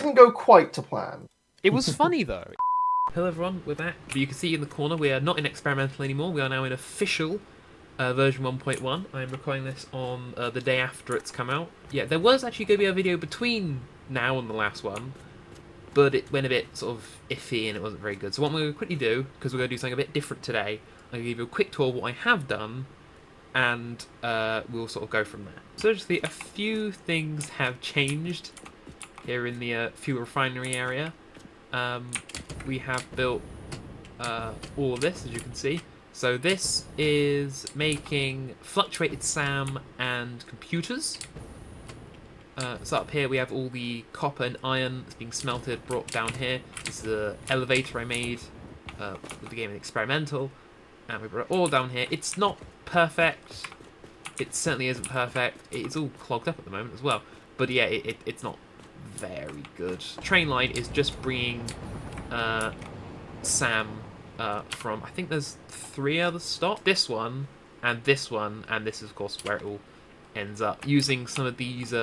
didn't go quite to plan. It was funny though. Hello everyone, we're back. You can see in the corner we are not in experimental anymore, we are now in official version 1.1. I'm recording this on the day after it's come out. Yeah, there was actually going to be a video between now and the last one, but it went a bit sort of iffy and it wasn't very good. So what I'm going to quickly do, because we're going to do something a bit different today, I'm going to give you a quick tour of what I have done, and we'll sort of go from there. So just a few things have changed here in the fuel refinery area. We have built all of this, as you can see. So this is making fluctuated SAM and computers. So up here we have all the copper and iron that's being smelted, brought down here. This is the elevator I made with the game in experimental, and we brought it all down here. It's not perfect. It certainly isn't perfect. It's all clogged up at the moment as well. But yeah, it's not very good. Train line is just bringing SAM from, I think there's 3 other stops. This one, and this is of course where it all ends up. Using some of these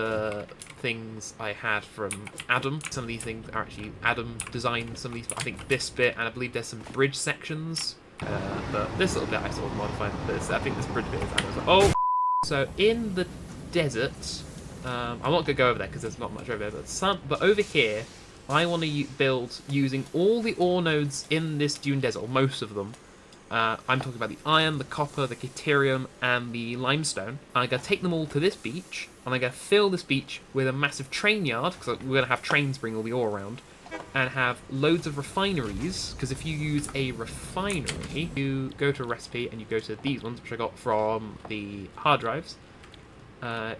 things I had from Adam. Some of these things are actually Adam designed some of these, but I think this bit, and I believe there's some bridge sections. But this little bit I sort of modified. I think this bridge bit is Adam's. Oh! So in the desert, I'm not going to go over there because there's not much over there, but over here, I want to build using all the ore nodes in this dune desert, or most of them. I'm talking about the iron, the copper, the caterium, and the limestone. I'm going to take them all to this beach, and I'm going to fill this beach with a massive train yard, because we're going to have trains bring all the ore around, and have loads of refineries, because if you use a refinery, you go to a recipe, and you go to these ones, which I got from the hard drives.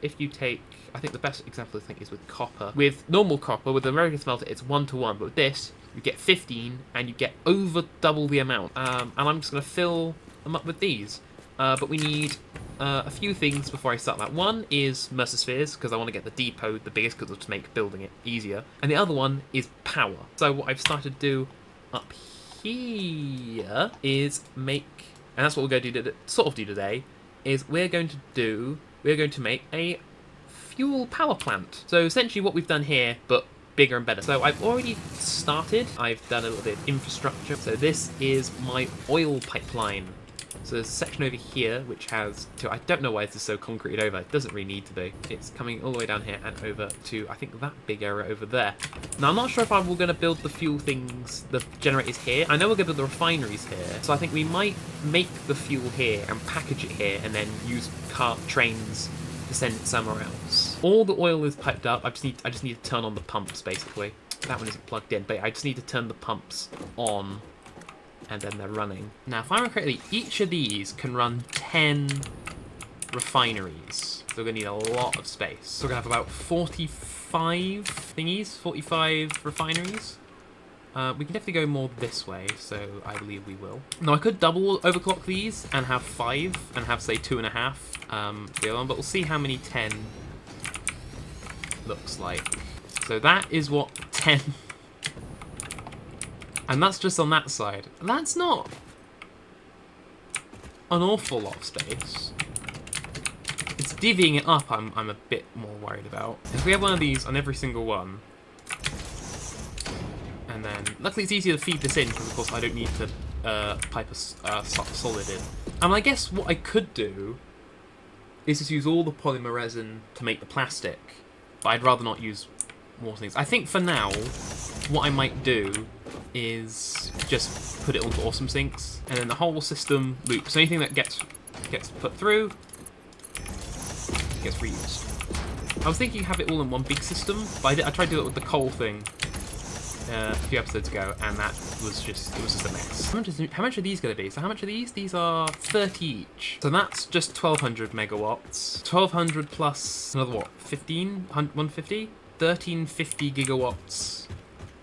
If you take, I think the best example I think is with copper. With normal copper, with the American smelter, it's 1-to-1, but with this, you get 15, and you get over double the amount. And I'm just going to fill them up with these. But we need a few things before I start that. One is Mercer Spheres, because I want to get the depot the biggest, because it'll just make building it easier. And the other one is power. So what I've started to do up here is make, and that's what we're going to do today, is we're going to make a fuel power plant. So essentially what we've done here, but bigger and better. So I've already started. I've done a little bit of infrastructure. So this is my oil pipeline. So there's a section over here which has, I don't know why this is so concreted over. It doesn't really need to be. It's coming all the way down here and over to, I think, that big area over there. Now I'm not sure if we're going to build the fuel things, the generators here. I know we're going to build the refineries here. So I think we might make the fuel here and package it here and then use trains to send it somewhere else. All the oil is piped up. I just need to turn on the pumps, basically. That one isn't plugged in, but I just need to turn the pumps on, and then they're running. Now, if I remember correctly, each of these can run 10 refineries. So we're going to need a lot of space. So we're going to have about 45 refineries. We can definitely go more this way, so I believe we will. Now, I could double overclock these and have 5, and have, say, 2.5 to the other one, but we'll see how many 10 looks like. So that is what 10... And that's just on that side. That's not an awful lot of space. It's divvying it up I'm a bit more worried about. If we have one of these on every single one, and then, luckily it's easier to feed this in, because of course I don't need to pipe a solid in. And I guess what I could do is just use all the polymer resin to make the plastic, but I'd rather not use more things. I think for now, what I might do is just put it onto awesome sinks, and then the whole system loops. So anything that gets put through gets reused. I was thinking have it all in one big system, but I tried to do it with the coal thing a few episodes ago, and that was just a mess. How much are these going to be? So how much are these? These are 30 each. So that's just 1200 megawatts. 1200 plus another what? 150? 1350 gigawatts.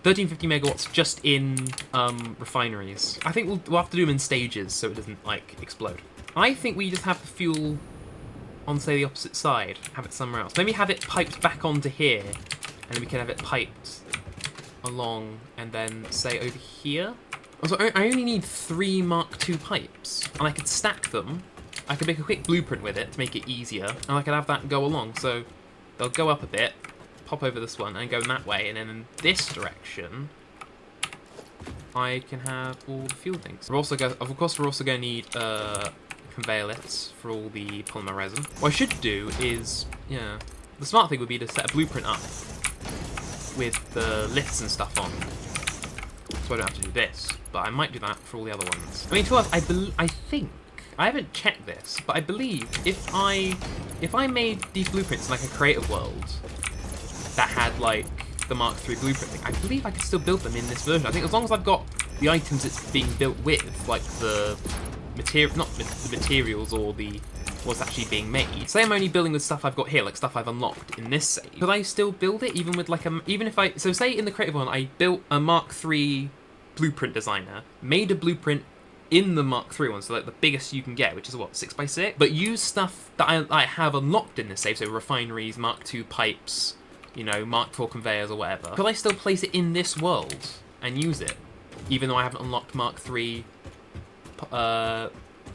1350 megawatts just in refineries. I think we'll have to do them in stages so it doesn't, like, explode. I think we just have the fuel on, say, the opposite side. Have it somewhere else. Maybe have it piped back onto here, and then we can have it piped along, and then, say, over here. So I only need 3 Mark II pipes, and I could stack them. I could make a quick blueprint with it to make it easier, and I could have that go along. So they'll go up a bit, hop over this one and go in that way, and then in this direction, I can have all the fuel things. We're also of course, we're also going to need conveyor lifts for all the polymer resin. What I should do is, yeah, the smart thing would be to set a blueprint up with the lifts and stuff on, so I don't have to do this. But I might do that for all the other ones. I mean, to us, I think, I haven't checked this, but I believe if I made these blueprints in like a creative world that had like the Mark III blueprint thing, I believe I could still build them in this version. I think as long as I've got the items it's being built with, like the material, not the materials or the what's actually being made. Say I'm only building with stuff I've got here, like stuff I've unlocked in this save. Could I still build it even with like even if so say in the creative one I built a Mark III blueprint designer, made a blueprint in the Mark III one, so like the biggest you can get, which is what, 6x6, but use stuff that I have unlocked in this save, so refineries, Mark II pipes, you know, Mark IV conveyors or whatever. Could I still place it in this world and use it, even though I haven't unlocked Mark III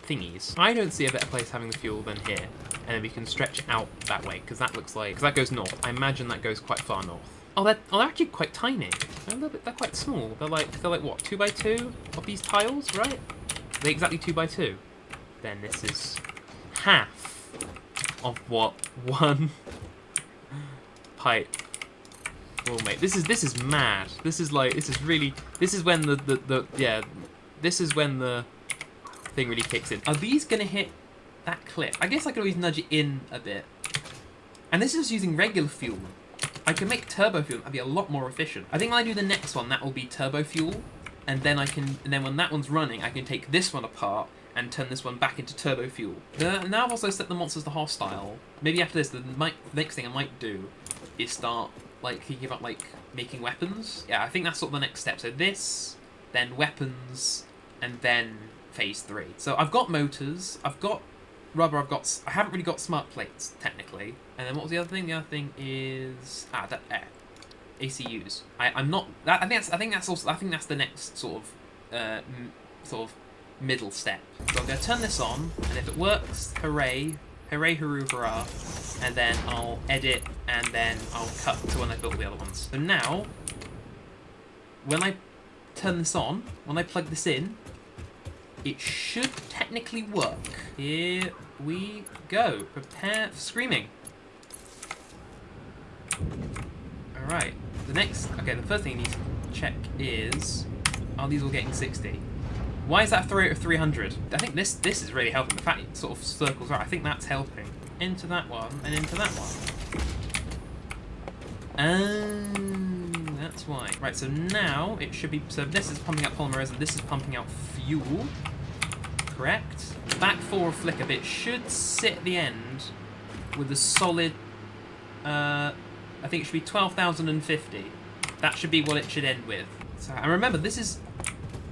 thingies? I don't see a better place having the fuel than here, and then we can stretch it out that way, because that looks like, because that goes north. I imagine that goes quite far north. Oh, they're actually quite tiny. They're quite small. They're like what, 2x2 of these tiles, right? They're exactly 2x2. Then this is half of what one pipe will make. This is mad. This is when the thing really kicks in. Are these gonna hit that clip? I guess I could always nudge it in a bit. And this is using regular fuel. I can make turbo fuel. That'd be a lot more efficient. I think when I do the next one, that will be turbo fuel, and then when that one's running, I can take this one apart and turn this one back into turbo fuel. Now I've also set the monsters to hostile. Maybe after this, the next thing I might do is start like thinking about like making weapons. Yeah, I think that's sort of the next step. So this, then weapons, and then phase 3. So I've got motors, I've got rubber, I haven't really got smart plates technically. And then what was the other thing? The other thing is ACUs. I'm not. I think that's the next sort of middle step. So I'm going to turn this on, and if it works, hooray, hooray, hooroo, hurrah, and then I'll edit, and then I'll cut to when I built the other ones. So now, when I turn this on, when I plug this in, it should technically work. Here we go. Prepare for screaming. Alright, the first thing you need to check is, are these all getting 60? Why is that a throw rate of 300? I think this is really helping. The fact it sort of circles around, I think that's helping. Into that one, and into that one. That's why. Right, so now it should be, so this is pumping out polymer resin, this is pumping out fuel. Correct. The back forward flicker bit should sit at the end with a solid, I think it should be 12,050. That should be what it should end with. So, and remember, this is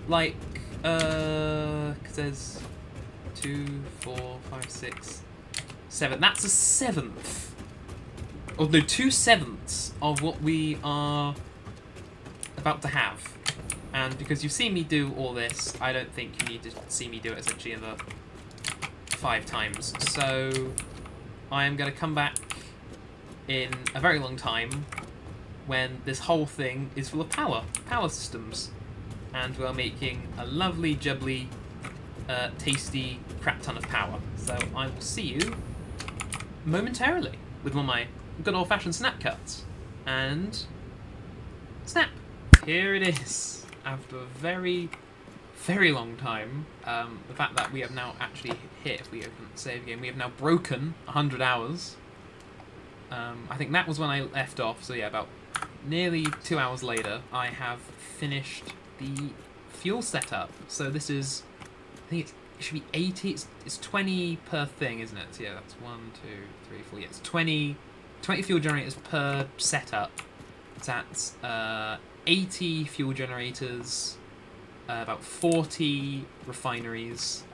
like, because there's 2, 4, 5, 6, 7. That's a seventh. Or no, 2/7 of what we are about to have. And because you've seen me do all this, I don't think you need to see me do it essentially another 5 times. So I am going to come back in a very long time when this whole thing is full of power systems, and we're making a lovely, jubbly, tasty crap ton of power. So I will see you momentarily with one of my good old-fashioned snap cuts. And snap! Here it is. After a very, very long time, the fact that we have now actually hit, if we open the save game, we have now broken 100 hours. I think that was when I left off, so yeah, about nearly 2 hours later, I have finished the fuel setup. So this is, I think it should be 80, it's 20 per thing, isn't it? So yeah, that's 1, 2, 3, 4, yeah, it's 20 fuel generators per setup. That's 80 fuel generators, about 40 refineries,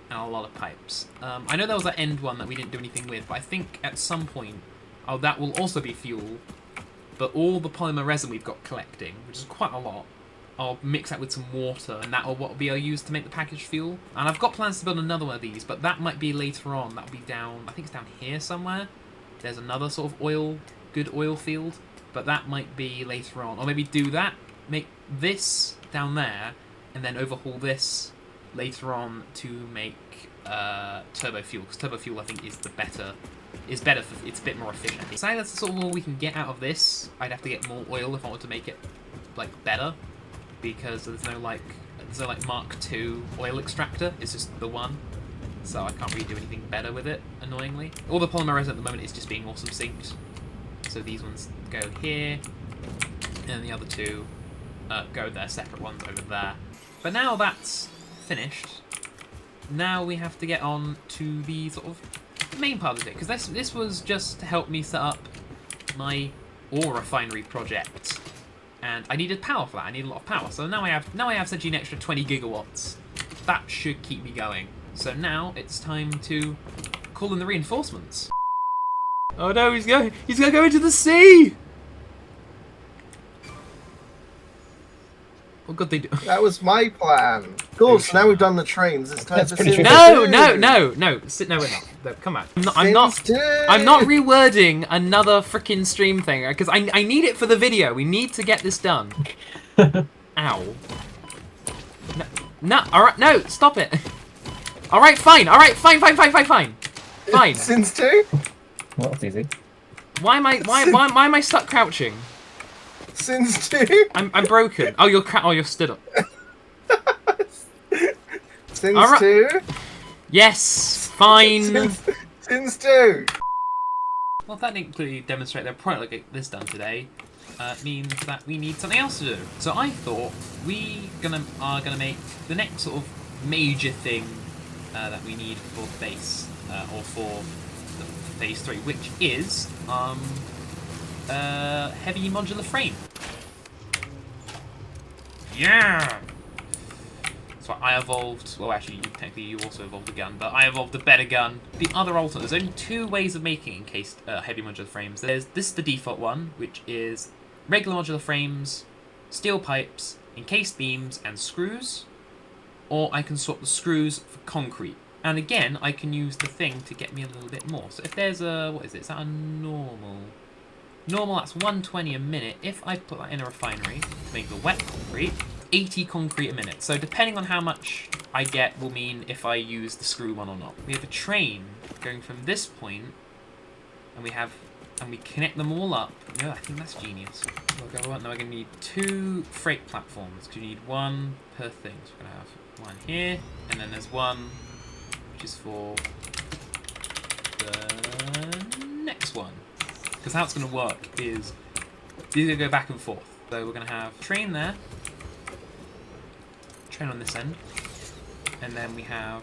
and a lot of pipes. I know there was that end one that we didn't do anything with, but I think at some point, that will also be fuel, but all the polymer resin we've got collecting, which is quite a lot, I'll mix that with some water, and that will what will be used to make the packaged fuel. And I've got plans to build another one of these, but that might be later on. That'll be down, I think it's down here somewhere. There's another sort of oil good oil field, but that might be later on. Or maybe do that, make this down there, and then overhaul this later on to make turbo fuel, because turbo fuel I think is better for, it's a bit more efficient. So that's sort of all we can get out of this. I'd have to get more oil if I want to make it like better, because there's no like Mark II oil extractor. It's just the one, so I can't really do anything better with it. Annoyingly, all the polymer resin at the moment is just being awesome synced. So these ones go here, and the other two go their separate ones over there. But now that's finished, now we have to get on to the sort of main part of it, because this was just to help me set up my ore refinery project, and I needed power for that. I need a lot of power, so now I have essentially an extra 20 gigawatts. That should keep me going. So now it's time to call in the reinforcements. Oh no, he's gonna go into the sea! Oh god, they do. That was my plan. Of course, now we've done the trains. It's time for Sims 2. No, we're not. No, come on. I'm not rewording another freaking stream thing, because I need it for the video. We need to get this done. Ow. No, alright, no, stop it. Alright, fine. Fine. Sims 2? Well, that's easy. Why am I stuck crouching? Sims 2? I'm broken. Oh, you're stood up. Sims 2? Yes, fine. Sims 2. Well, that didn't clearly demonstrate their product like this done today. Means that we need something else to do. So I thought we are gonna make the next sort of major thing that we need for the base, or for phase 3, which is heavy modular frame. Yeah! So I evolved, well actually technically you also evolved a gun, but I evolved a better gun. The other alternate, there's only two ways of making encased heavy modular frames. This is the default one, which is regular modular frames, steel pipes, encased beams, and screws. Or I can swap the screws for concrete. And again, I can use the thing to get me a little bit more. So if there's a, what is it? Is that a normal? Normal, that's 120 a minute. If I put that in a refinery to make the wet concrete, 80 concrete a minute. So depending on how much I get will mean if I use the screw one or not. We have a train going from this point, and we connect them all up. No, I think that's genius. Now we're going to need 2 freight platforms, because you need one per thing. So we're going to have one here, and then there's one which is for the next one. Because how it's going to work is these are going to go back and forth. So we're going to have train there, train on this end, and then we have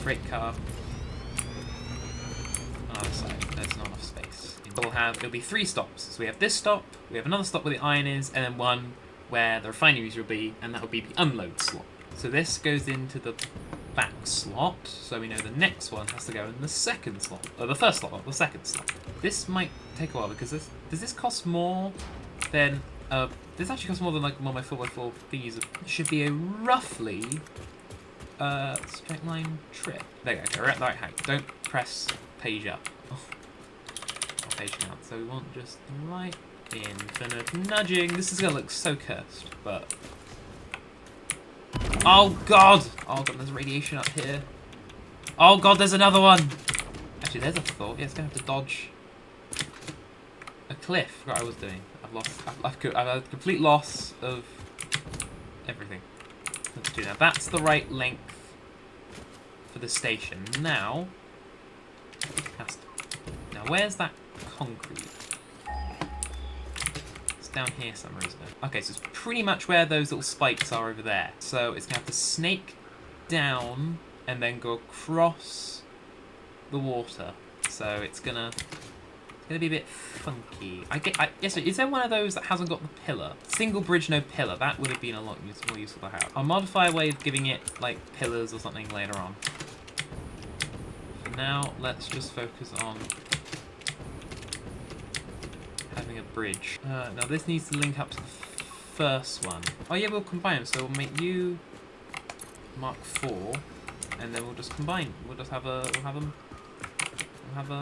freight car on the other side. There's not enough space. It'll be 3 stops. So we have this stop, we have another stop where the iron is, and then one where the refineries will be, and that will be the unload slot. So this goes into the back slot, so we know the next one has to go in the second slot, or the first slot, or the second slot. This might take a while because does this cost more than this actually costs more than like one of my 4x4 thingies. It should be a roughly straight line trip. There you go. We're at the right height. Don't press page up. Oh, page down. So we want just the right infinite nudging. This is gonna look so cursed, but. Oh god! Oh god, there's radiation up here. Oh god, there's another one! Actually, there's a thought. Yeah, it's gonna have to dodge a cliff. Forgot what I was doing. I've had a complete loss of everything. Let's do that. That's the right length for the station. Now, where's that concrete? Down here somewhere, isn't it? Okay, so it's pretty much where those little spikes are over there. So it's gonna have to snake down and then go across the water. So it's gonna be a bit funky. Yes, is there one of those that hasn't got the pillar? Single bridge, no pillar. That would have been a lot more useful to have. I'll modify a way of giving it like pillars or something later on. For now, let's just focus on having a bridge. Now this needs to link up to the first one. Oh yeah, we'll combine them. So we'll make you Mark 4, and then we'll just combine. We'll have a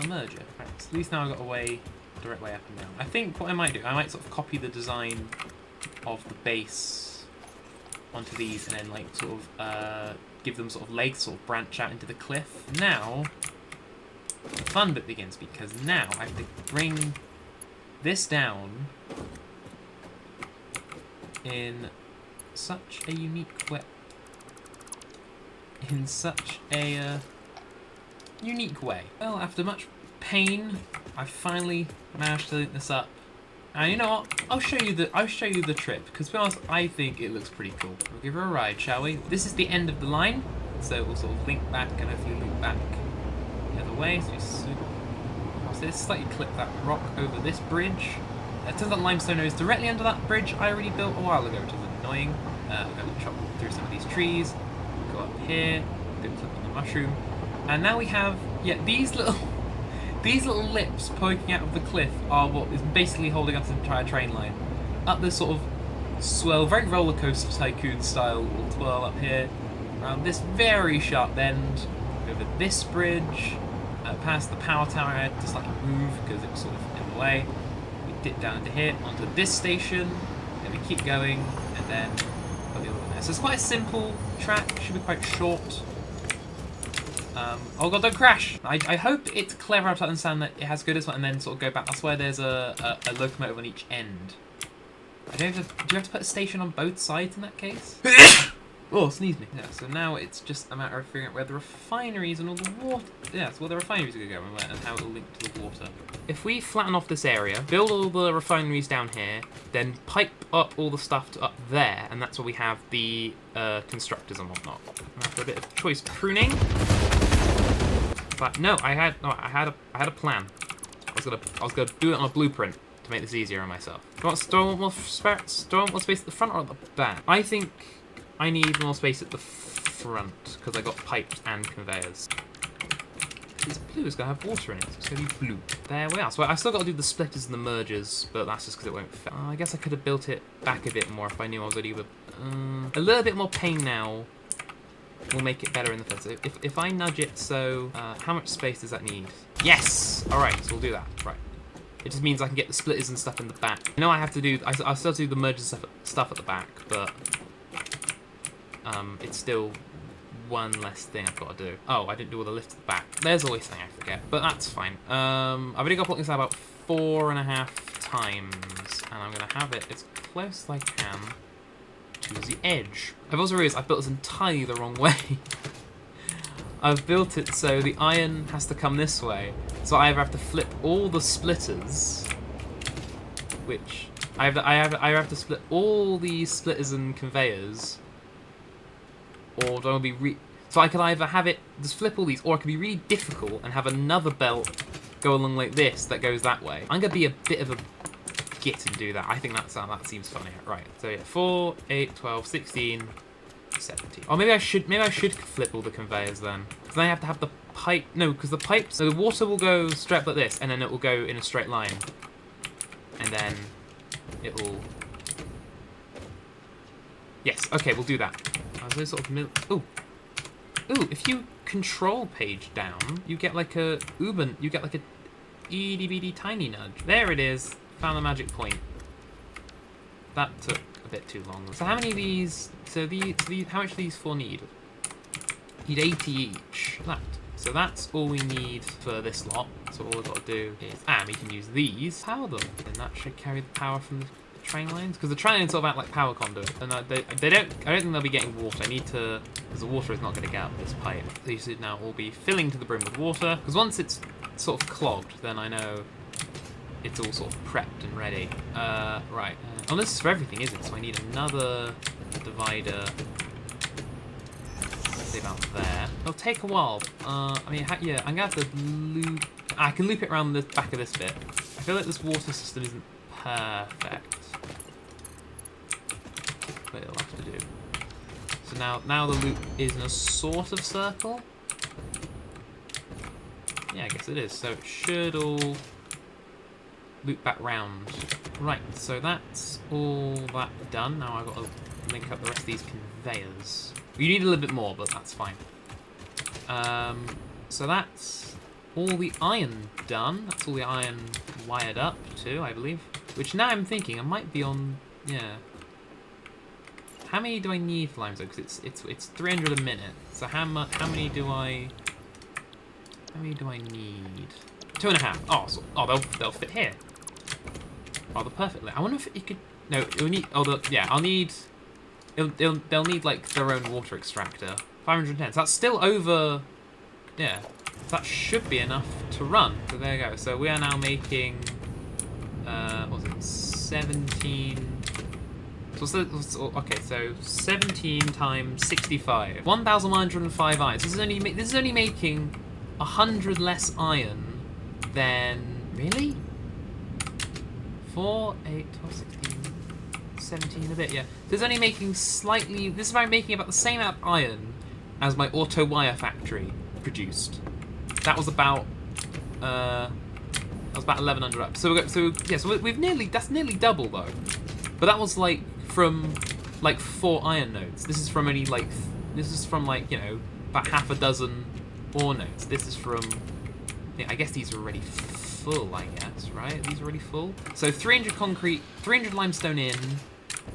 merger. Right, so at least now I've got a direct way up and down. I think what I might do, I might sort of copy the design of the base onto these, and then like sort of give them sort of legs, sort of branch out into the cliff. Now the fun bit begins, because now I have to bring this down in such a unique way. Well, after much pain, I finally managed to link this up. And you know what? I'll show you the trip, because to be honest, I think it looks pretty cool. We'll give her a ride, shall we? This is the end of the line, so we'll sort of link back and hopefully loop back the other way. So we swoop across this, slightly clip that rock over this bridge. It turns out limestone is directly under that bridge I already built a while ago, which is annoying. I'm going to chop through some of these trees, go up here, go clip on the mushroom, and now we have, yeah, these little lips poking out of the cliff are what is basically holding up the entire train line. Up this sort of swell, very roller coaster tycoon style little twirl up here, around this very sharp bend, over this bridge, past the power tower. I had to slightly move because it was sort of in the way. We dip down into here, onto this station, then we keep going, and then got the other one there. So it's quite a simple track, should be quite short. Oh god, don't crash! I hope it's clever enough to understand that it has to go this way and then sort of go back. That's why there's a locomotive on each end. Do you have to put a station on both sides in that case? Oh, sneeze me. Yeah, so now it's just a matter of figuring out where the refineries and all the water... Yeah, so where the refineries are going to go and how it will link to the water. If we flatten off this area, build all the refineries down here, then pipe up all the stuff to up there, and that's where we have the constructors and whatnot. After a bit of choice pruning... But no, I had a plan. I was gonna do it on a blueprint to make this easier on myself. Do I want more space at the front or at the back? I think I need more space at the front because I got pipes and conveyors. This blue is gonna have water in it, so it's gonna be blue. There we are. So I still got to do the splitters and the mergers, but that's just because it won't fit. I guess I could have built it back a bit more if I knew I was already with a little bit more pain now. Will make it better in the first. So if I nudge it, so how much space does that need? Yes. All right, so we'll do that. Right. It just means I can get the splitters and stuff in the back. I know I have to do. I still have to do the mergers stuff at the back, but it's still one less thing I've got to do. Oh, I didn't do all the lifts at the back. There's always something I forget, but that's fine. I've already got to put this out about 4.5 times, and I'm gonna have it as close as I can to the edge. I've also realised I've built this entirely the wrong way. I've built it so the iron has to come this way, so I either have to flip all the splitters, which I have to split all these splitters and conveyors, or do I be so I could either have it just flip all these, or it could be really difficult and have another belt go along like this that goes that way. I'm gonna be a bit of a git and do that. I think that seems funny. Right, so yeah, 4, 8, 12, 16, 17. Or maybe I should flip all the conveyors then, because then I have to have the pipe. No, because the pipes. So the water will go straight up like this, and then it will go in a straight line, and then it will. Yes. Okay, we'll do that. Sort of ooh, if you control page down, you get like a you get like a itty bitty tiny nudge. There it is. Found the magic point. That took a bit too long. So how many of these? So how much do these 4 need? Need 80 each. So that's all we need for this lot. So all we've got to do is, and we can use these, power them, and that should carry the power from the train lines, because the train lines sort of act like power conduit, and I don't think they'll be getting water. I need to, because the water is not going to get out this pipe. These should now all be filling to the brim with water, because once it's sort of clogged, then I know it's all sort of prepped and ready. Right. Oh, this is for everything, isn't it? So I need another divider. Say about there. It'll take a while. I mean, yeah, I'm gonna have to loop. I can loop it around the back of this bit. I feel like this water system isn't perfect, but it'll have to do. So now the loop is in a sort of circle. Yeah, I guess it is. So it should all loop back round. Right, so that's all that done. Now I've got to link up the rest of these conveyors. You need a little bit more, but that's fine. So that's all the iron done. That's all the iron wired up too, I believe. Which now I'm thinking I might be on. Yeah. How many do I need for limestone? Because it's 300 a minute. So how many do I need? 2.5. Oh, they'll fit here. Oh, they're perfectly. I wonder if it could. No, it'll need. Oh, yeah. I'll need. They'll need like their own water extractor. 510. So that's still over. Yeah. That should be enough to run. So there you go. So we are now making. What was it? 17. Okay, so 17 times 65. 1,105 iron. So this is only making 100 less iron than. Really? 4, 8, 12, 16, 17 a bit, yeah. So it's only making slightly. This is about making about the same amount of iron as my auto wire factory produced. That was about 1,100 up. So we've that's nearly double though. But that was like from like 4 iron nodes. This is from only like about half a dozen ore nodes. This is from. Yeah, I guess these are already full. I guess right. These are already full. So 300 concrete, 300 limestone in,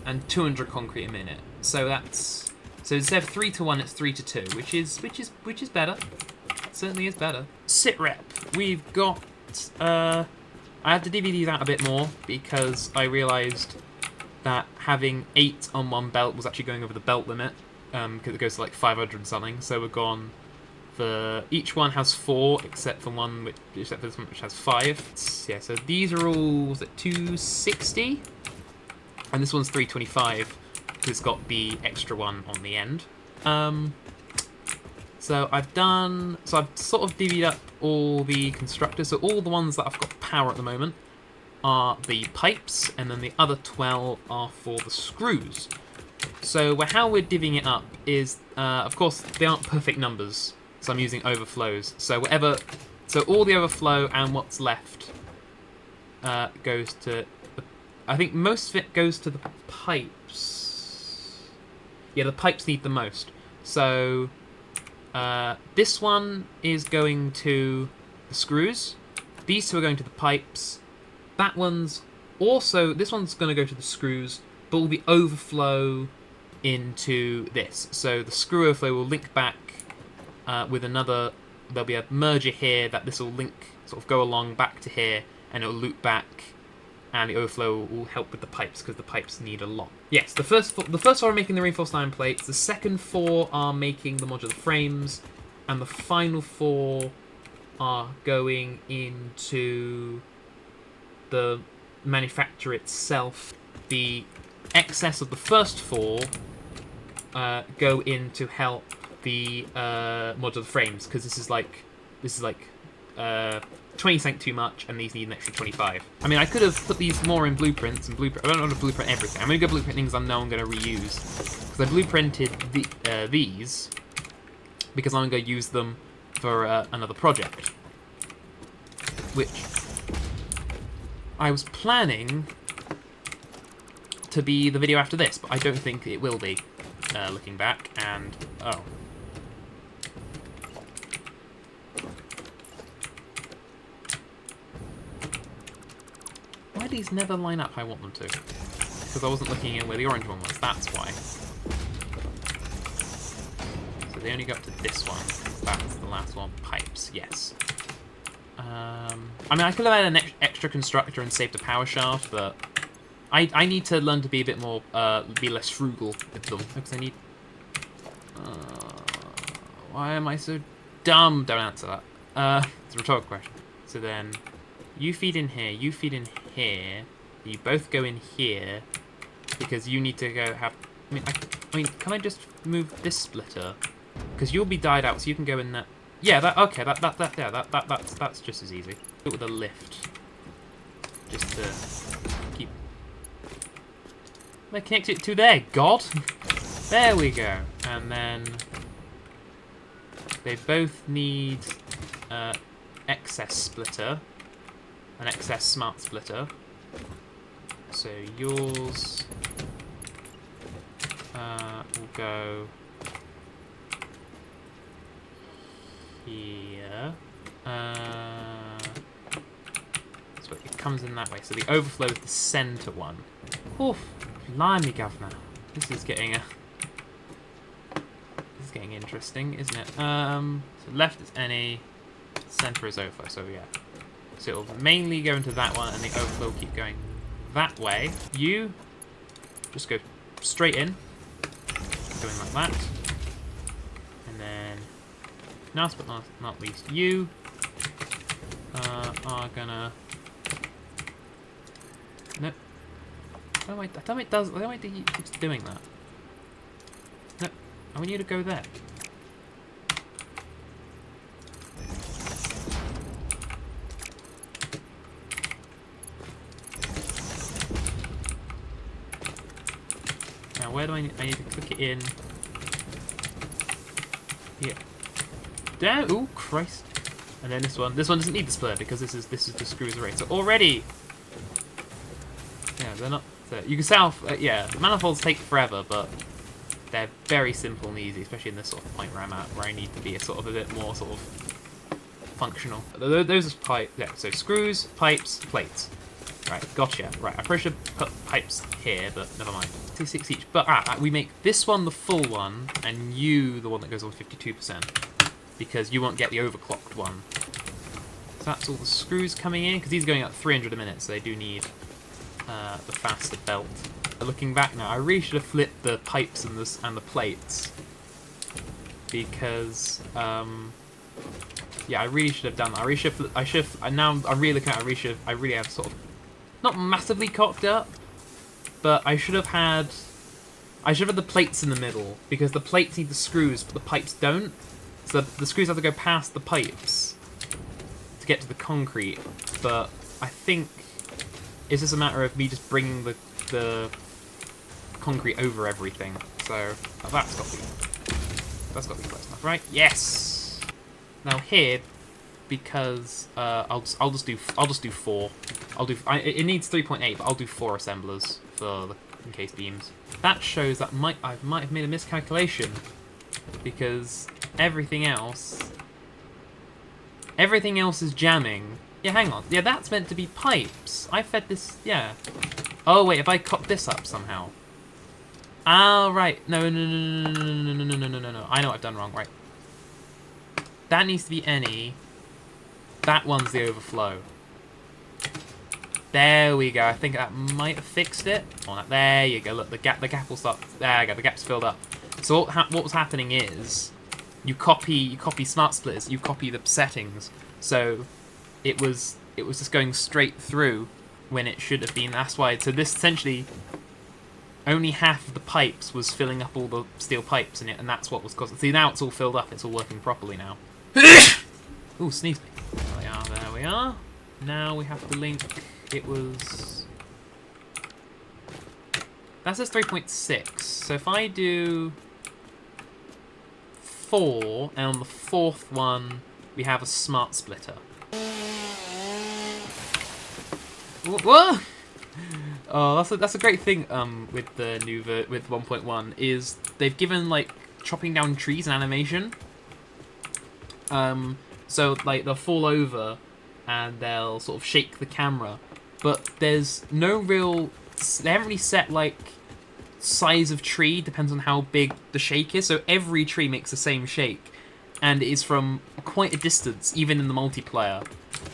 and 200 concrete a minute. So that's instead of 3 to 1, it's 3 to 2, which is better. It certainly is better. Sit rep. We've got. I had to divvy these out a bit more because I realised that having 8 on one belt was actually going over the belt limit because it goes to like 500 and something. So we're gone for each one has 4 except for this one which has 5. Yeah, so these are all, was it 260? And this one's 325 because it's got the extra one on the end. So I've sort of divvied up all the constructors. So all the ones that I've got power at the moment are the pipes, and then the other 12 are for the screws. So how we're divvying it up is, of course, they aren't perfect numbers, so I'm using overflows. So all the overflow and what's left goes to. I think most of it goes to the pipes. Yeah, the pipes need the most. So this one is going to the screws. These 2 are going to the pipes. This one's going to go to the screws, but will be overflow into this. So the screw overflow will link back with another. There'll be a merger here that this will link, sort of go along back to here, and it'll loop back. And the overflow will help with the pipes because the pipes need a lot. Yes, the first 4 are making the reinforced iron plates. The second 4 are making the modular frames, and the final 4 are going into the manufacturer itself. The excess of the first 4 go in to help the modular frames because this is like 20 cent too much, and these need an extra 25. I mean, I could have put these more in blueprints and I don't want to blueprint everything. I'm going to go blueprint things I know I'm going to reuse because I blueprinted these because I'm going to use them for another project, which I was planning to be the video after this, but I don't think it will be, looking back, and, oh. Why do these never line up how I want them to? Because I wasn't looking at where the orange one was, that's why. So they only go up to this one. That's the last one. Pipes, yes. I mean, I could have had an extra constructor and saved a power shaft, but I need to learn to be a bit more, be less frugal with them. Because I need... why am I so dumb? Don't answer that. It's a rhetorical question. So then, you feed in here, you feed in here, you both go in here, because you need to go have... I mean, can I just move this splitter? Because you'll be died out, so you can go in that... Yeah, that's just as easy. Do it with a lift. Just to keep... They connect it to there, God! There we go. And then... They both need excess splitter. An excess smart splitter. So yours... will go... here. So it comes in that way. So the overflow is the centre one. Oof, blimey, governor. This is getting interesting, isn't it? So left is any, centre is overflow. So yeah. So it'll mainly go into that one, and the overflow will keep going that way. You just go straight in, going like that. And then, last but not least, you are gonna. No. I don't know it does. I don't know it keeps doing that. No. I want you to go there. Now, where do I need to click it in? Here. Down. Oh, Christ! And then this one. This one doesn't need the splitter because this is the screws array. So already, yeah, they're not. You can tell. Yeah, manifolds take forever, but they're very simple and easy, especially in this sort of point where I'm at, where I need to be a bit more sort of functional. Those are pipes. Yeah. So screws, pipes, plates. Right, gotcha. Right, I probably should put pipes here, but never mind. 6 each. But we make this one the full one, and you the one that goes on 52%, because you won't get the overclocked one. So that's all the screws coming in, because these are going up 300 a minute, so they do need the faster belt. Looking back now, I really should have flipped the pipes and the plates, because yeah, I really should have done that. Now I'm really looking at it, I really have sort of not massively cocked up, but I should have had the plates in the middle, because the plates need the screws, but the pipes don't. So the screws have to go past the pipes to get to the concrete. But I think it's just a matter of me just bringing the concrete over everything. So that's got to be close enough, right? Yes. Now here, because I'll just do 4. It needs 3.8, but I'll do 4 assemblers for the encased beams. That shows that I might have made a miscalculation, because everything else is jamming. Yeah, hang on. Yeah, that's meant to be pipes. I fed this. Yeah. Oh wait, have I cocked this up somehow? Ah, right. No. I know what I've done wrong. Right. That needs to be any. That one's the overflow. There we go. I think that might have fixed it. Oh, there you go. Look, the gap will start. There you go. The gap's filled up. So what was happening is, you copy smart splitters. You copy the settings. So it was just going straight through when it should have been. That's why. So this essentially, only half of the pipes was filling up all the steel pipes in it, and that's what was causing. See, now it's all filled up. It's all working properly now. Ooh, sneeze me. There we are. Now we have to link. It was. That says 3.6. So if I do 4, and on the 4th one we have a smart splitter. What? Oh, that's a great thing with the new with 1.1 is they've given like chopping down trees and animation. So like they'll fall over and they'll sort of shake the camera, but there's no real. They haven't really set like size of tree, depends on how big the shake is. So every tree makes the same shake, and it is from quite a distance, even in the multiplayer.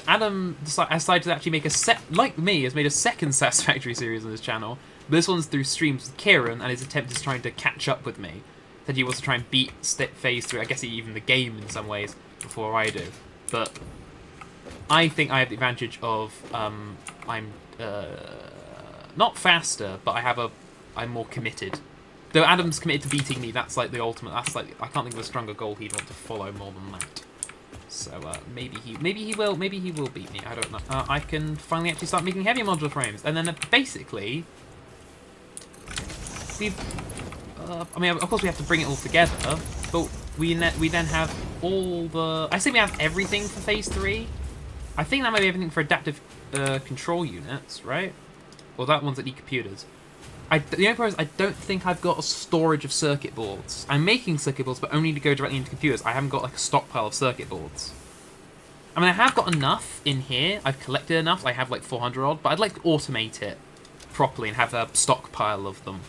Adam decided to actually make like me, has made a second Satisfactory series on his channel. But this one's through streams with Kieran, and his attempt is trying to catch up with me. Said he wants to try and beat phase 3, I guess even the game in some ways, before I do. But I think I have the advantage of I'm not faster, but I'm more committed. Though Adam's committed to beating me, that's like the ultimate. That's like, I can't think of a stronger goal he'd want to follow more than that. So maybe he will beat me. I don't know. I can finally actually start making heavier modular frames, and then basically we've. I mean, of course we have to bring it all together, but we then have all the. I say we have everything for phase 3. I think that might be everything for adaptive control units, right? Well, that one's at the computers. The only problem is I don't think I've got a storage of circuit boards. I'm making circuit boards, but only to go directly into computers. I haven't got like a stockpile of circuit boards. I mean, I have got enough in here. I've collected enough. I have like 400 odd, but I'd like to automate it properly and have a stockpile of them.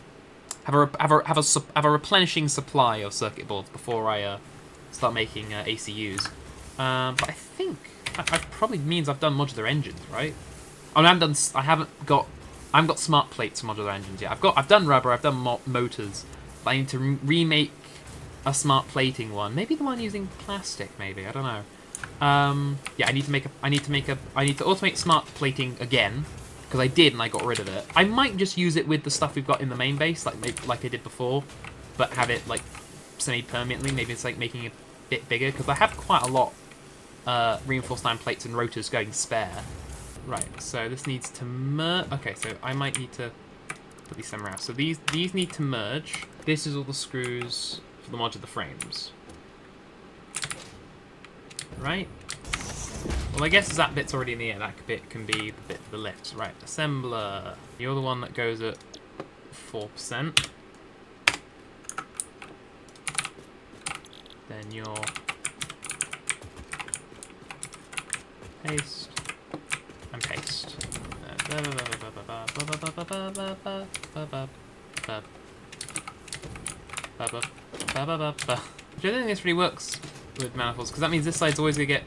Have a replenishing supply of circuit boards before I start making ACUs. But I think that probably means I've done modular engines, right? I mean, I haven't got smart plates for modular engines yet. I've done rubber. I've done motors. But I need to remake a smart plating one. Maybe the one using plastic. Maybe, I don't know. Yeah, I need to automate smart plating again, because I did and I got rid of it. I might just use it with the stuff we've got in the main base, like I did before, but have it like semi-permanently. Maybe it's like making it a bit bigger, because I have quite a lot reinforced iron plates and rotors going spare. Right, so this needs to merge. Okay, so I might need to put these somewhere else. So these need to merge. This is all the screws for the modular frames. Right? Well, I guess that bit's already in the air. That bit can be the bit to the left. Right, assembler. You're the one that goes at 4%. Then your paste and paste. Which I don't think this really works with manifolds, because that means this side's always going to get...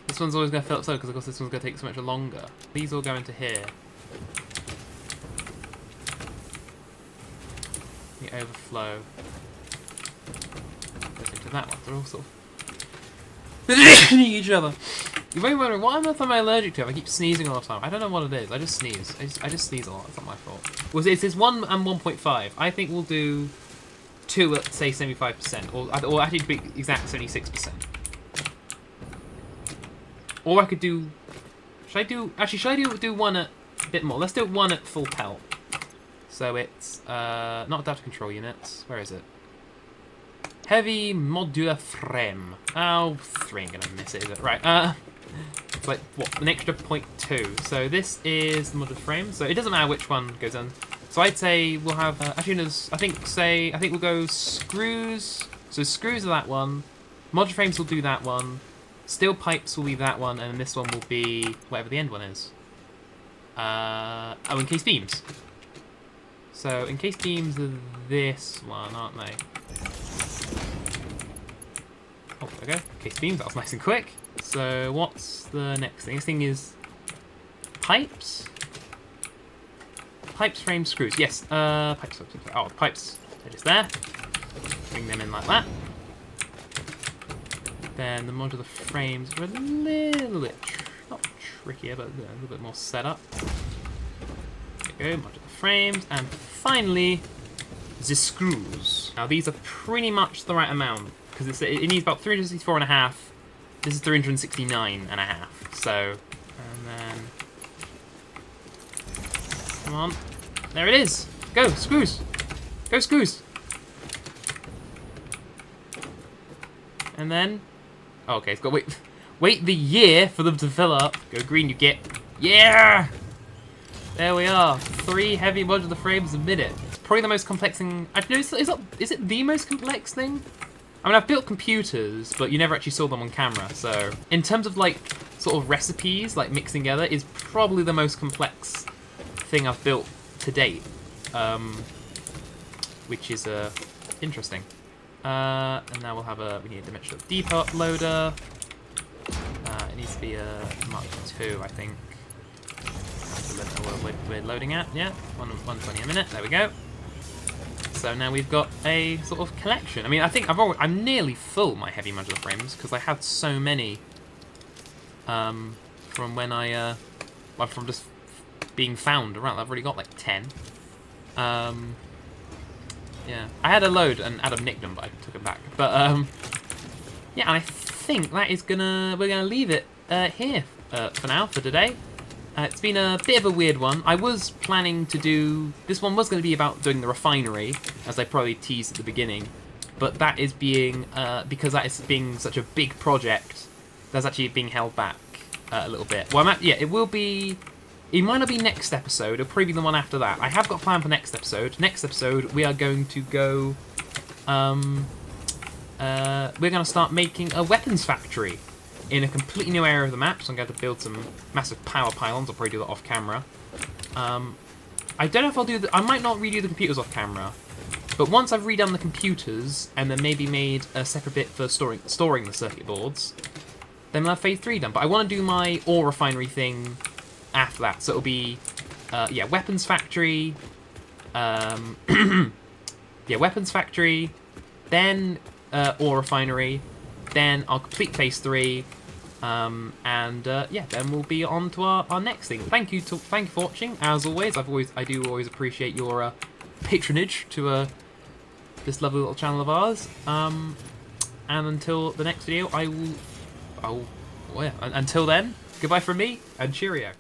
This one's always going to fill up so, because of course this one's going to take so much longer. These all go into here. The overflow goes into that one. They're all sort of each other. You may be wondering, what on earth am I allergic to? I keep sneezing all the time. I don't know what it is. I just sneeze. I just sneeze a lot. It's not my fault. Well, it says 1 and 1.5. I think we'll do 2 at, say, 75%. Or actually, to be exact, 76%. Or I could do... Should I do 1 at a bit more? Let's do 1 at full pelt. So it's... not adaptive control units. Where is it? Heavy modular frame. Oh, 3 ain't gonna miss it, is it? Right, it's like, what, an extra 0.2. So this is the modular frame. So it doesn't matter which one goes in. So I'd say we'll have, actually, I think we'll go screws. So screws are that one. Modular frames will do that one. Steel pipes will be that one. And this one will be whatever the end one is. Oh, encased beams. So encased beams are this one, aren't they? Oh, there we go. Encased beams, that was nice and quick. So what's the next thing? Next thing is pipes. Pipes, frames, screws. Yes. Pipes. Oh, the pipes are just there. Bring them in like that. Then the modular frames are a little bit not trickier, but a little bit more set up. There we go. Modular frames, and finally the screws. Now these are pretty much the right amount, because it needs about 364.5. This is 369.5. So, and then, come on, there it is. Go screws, go screws. And then, oh, okay, it's got wait the year for them to fill up. Go green, you get, yeah. There we are. 3 heavy modular frames a minute. It's probably the most complex thing. I know. Is it the most complex thing? I mean, I've built computers, but you never actually saw them on camera. So, in terms of like sort of recipes, like mixing together, is probably the most complex thing I've built to date, which is interesting. And now we'll have we need a dimensional depot loader. It needs to be a Mark II, I think. We're loading at, yeah, 120 a minute. There we go. So now we've got a sort of collection. I mean, I think I'm nearly full my heavy modular frames, because I had so many from when from just being found around. I've already got like 10. Yeah, I had a load and Adam nicked them, but I took them back. But yeah, and I think that is we're gonna leave it here for now, for today. It's been a bit of a weird one. I was planning to do... This one was going to be about doing the refinery, as I probably teased at the beginning. But that is being... because that is being such a big project, that's actually being held back a little bit. Well, yeah, it will be It might not be next episode, it'll probably be the one after that. I have got a plan for next episode. Next episode, we are going to go... we're going to start making a weapons factory in a completely new area of the map, so I'm going to build some massive power pylons. I'll probably do that off camera. I don't know if I'll do I might not redo the computers off camera, but once I've redone the computers and then maybe made a separate bit for storing the circuit boards, then we'll have phase 3 done. But I want to do my ore refinery thing after that, so it'll be yeah, weapons factory, yeah, weapons factory, then ore refinery, then I'll complete phase 3, and yeah, then we'll be on to our next thing. Thank you for watching. As always, I do always appreciate your patronage to this lovely little channel of ours. And until the next video, well, yeah, until then, goodbye from me and cheerio.